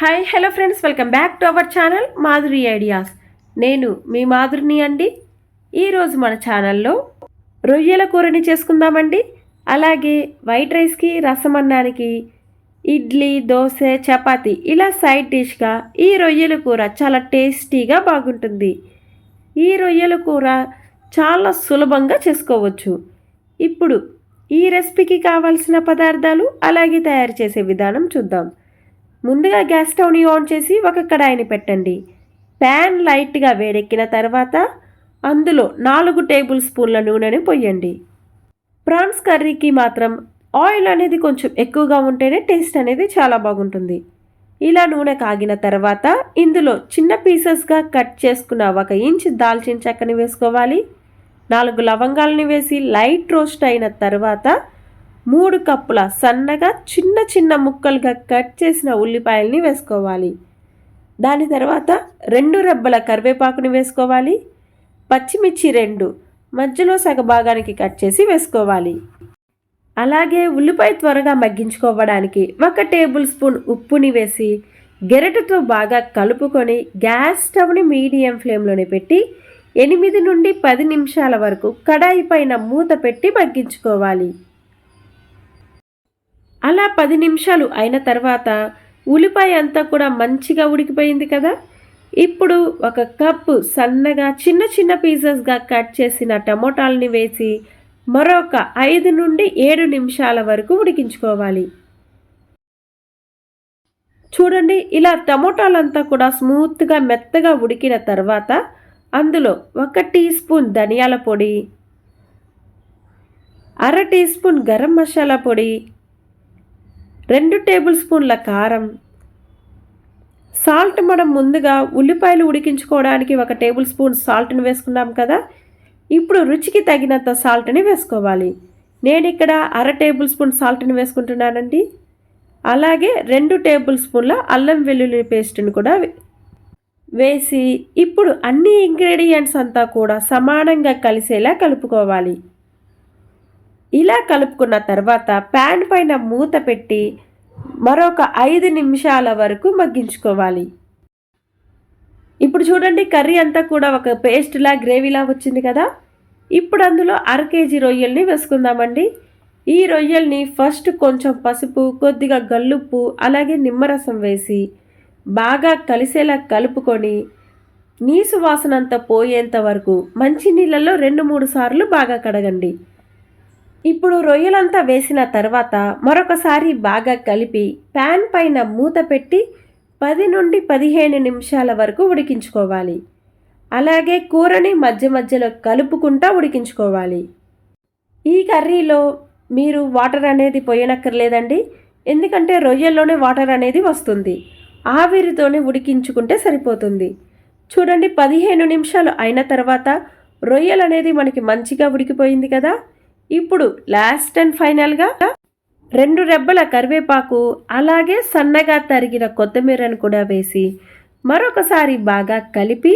Hi hello friends, welcome back to our channel Madhuri ideas. నేను మీ మాధురిని అండి. ఈరోజు మన ఛానల్లో రొయ్యల కూరని చేసుకుందామండి. అలాగే వైట్ రైస్కి, రసం అన్నానికి, ఇడ్లీ, దోశ, చపాతి ఇలా సైడ్ డిష్గా ఈ రొయ్యల కూర చాలా టేస్టీగా బాగుంటుంది. ఈ రొయ్యల కూర చాలా సులభంగా చేసుకోవచ్చు. ఇప్పుడు ఈ రెసిపీకి కావాల్సిన పదార్థాలు అలాగే తయారు చేసే విధానం చూద్దాం. ముందుగా గ్యాస్ స్టవ్ని ఆన్ చేసి ఒక కడాయిని పెట్టండి. ప్యాన్ లైట్గా వేడెక్కిన తర్వాత అందులో 4 టేబుల్ స్పూన్ల నూనెని పోయండి. ప్రాన్స్ కర్రీకి మాత్రం ఆయిల్ అనేది కొంచెం ఎక్కువగా ఉంటేనే టేస్ట్ అనేది చాలా బాగుంటుంది. ఇలా నూనె కాగిన తర్వాత ఇందులో చిన్న పీసెస్గా కట్ చేసుకున్న 1 ఇంచ్ దాల్చిన చెక్కని వేసుకోవాలి. 4 లవంగాలని వేసి లైట్ రోస్ట్ అయిన తర్వాత 3 కప్పుల సన్నగా చిన్న చిన్న ముక్కలుగా కట్ చేసిన ఉల్లిపాయల్ని వేసుకోవాలి. దాని తర్వాత 2 రెబ్బల కరివేపాకుని వేసుకోవాలి. పచ్చిమిర్చి 2 మధ్యలో సగభాగానికి కట్ చేసి వేసుకోవాలి. అలాగే ఉల్లిపాయ త్వరగా మగ్గించుకోవడానికి 1 టేబుల్ స్పూన్ ఉప్పుని వేసి గెరటితో బాగా కలుపుకొని గ్యాస్ స్టవ్ని మీడియం ఫ్లేమ్లోనే పెట్టి 8 నుండి 10 నిమిషాల వరకు కడాయి పైన మూత పెట్టి మగ్గించుకోవాలి. అలా 10 నిమిషాలు అయిన తర్వాత ఉల్లిపాయ అంతా కూడా మంచిగా ఉడికిపోయింది కదా. ఇప్పుడు 1 కప్పు సన్నగా చిన్న చిన్న పీసెస్గా కట్ చేసిన టమోటాలని వేసి మరొక 5 నుండి 7 నిమిషాల వరకు ఉడికించుకోవాలి. చూడండి, ఇలా టమోటాలంతా కూడా స్మూత్గా మెత్తగా ఉడికిన తర్వాత అందులో 1 టీ స్పూన్ ధనియాల పొడి, 1/2 టీ స్పూన్ గరం మసాలా పొడి, 2 టేబుల్ స్పూన్ల కారం, సాల్ట్ మనం ముందుగా ఉల్లిపాయలు ఉడికించుకోవడానికి 1 టేబుల్ స్పూన్ సాల్ట్ని వేసుకున్నాం కదా. ఇప్పుడు రుచికి తగినంత సాల్ట్ని వేసుకోవాలి. నేను ఇక్కడ 1/2 టేబుల్ స్పూన్ సాల్ట్ని వేసుకుంటున్నానండి. అలాగే 2 టేబుల్ స్పూన్ల అల్లం వెల్లుల్లి పేస్ట్ని కూడా వేసి ఇప్పుడు అన్ని ఇంగ్రీడియంట్స్ అంతా కూడా సమానంగా కలిసేలా కలుపుకోవాలి. ఇలా కలుపుకున్న తర్వాత ప్యాన్ పైన మూత పెట్టి మరొక 5 నిమిషాల వరకు మగ్గించుకోవాలి. ఇప్పుడు చూడండి, కర్రీ అంతా కూడా ఒక పేస్ట్లా గ్రేవీలా వచ్చింది కదా. ఇప్పుడు అందులో 1/2 కేజీ రొయ్యల్ని వేసుకుందామండి. ఈ రొయ్యల్ని ఫస్ట్ కొంచెం పసుపు, కొద్దిగా గల్లుప్పు, అలాగే నిమ్మరసం వేసి బాగా కలిసేలా కలుపుకొని నీసు వాసన అంతా పోయేంత వరకు మంచినీళ్ళలో 2-3 సార్లు బాగా కడగండి. ఇప్పుడు రొయ్యలంతా వేసిన తర్వాత మరొకసారి బాగా కలిపి ప్యాన్ పైన మూత పెట్టి 10 నుండి 15 నిమిషాల వరకు ఉడికించుకోవాలి. అలాగే కూరని మధ్య మధ్యలో కలుపుకుంటూ ఉడికించుకోవాలి. ఈ కర్రీలో మీరు వాటర్ అనేది పోయనక్కర్లేదండి, ఎందుకంటే రొయ్యల్లోనే వాటర్ అనేది వస్తుంది. ఆవిరితోనే ఉడికించుకుంటే సరిపోతుంది. చూడండి, 15 నిమిషాలు అయిన తర్వాత రొయ్యలు అనేది మనకి మంచిగా ఉడికిపోయింది కదా. ఇప్పుడు లాస్ట్ అండ్ ఫైనల్గా 2 రెబ్బల కరివేపాకు, అలాగే సన్నగా తరిగిన కొత్తిమీరను కూడా వేసి మరొకసారి బాగా కలిపి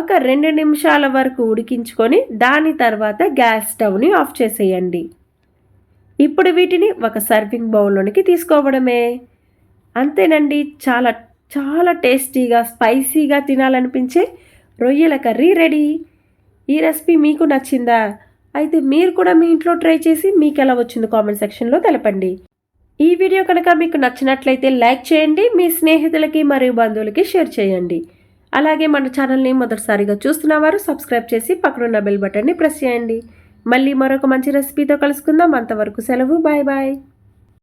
ఒక 2 నిమిషాల వరకు ఉడికించుకొని దాని తర్వాత గ్యాస్ స్టవ్ని ఆఫ్ చేసేయండి. ఇప్పుడు వీటిని ఒక సర్వింగ్ బౌల్లోనికి తీసుకోవడమే. అంతేనండి, చాలా చాలా టేస్టీగా స్పైసీగా తినాలనిపించే రొయ్యల కర్రీ రెడీ. ఈ రెసిపీ మీకు నచ్చిందా? అయితే మీరు కూడా మీ ఇంట్లో ట్రై చేసి మీకు ఎలా వచ్చిందో కామెంట్ సెక్షన్లో తెలపండి. ఈ వీడియో కనుక మీకు నచ్చినట్లయితే లైక్ చేయండి, మీ స్నేహితులకి మరియు బంధువులకి షేర్ చేయండి. అలాగే మన ఛానల్ని మొదటిసారిగా చూస్తున్నవారు సబ్స్క్రైబ్ చేసి పక్కనున్న బెల్ బటన్ని ప్రెస్ చేయండి. మళ్ళీ మరొక మంచి రెసిపీతో కలుసుకుందాం. అంతవరకు సెలవు, బాయ్ బాయ్.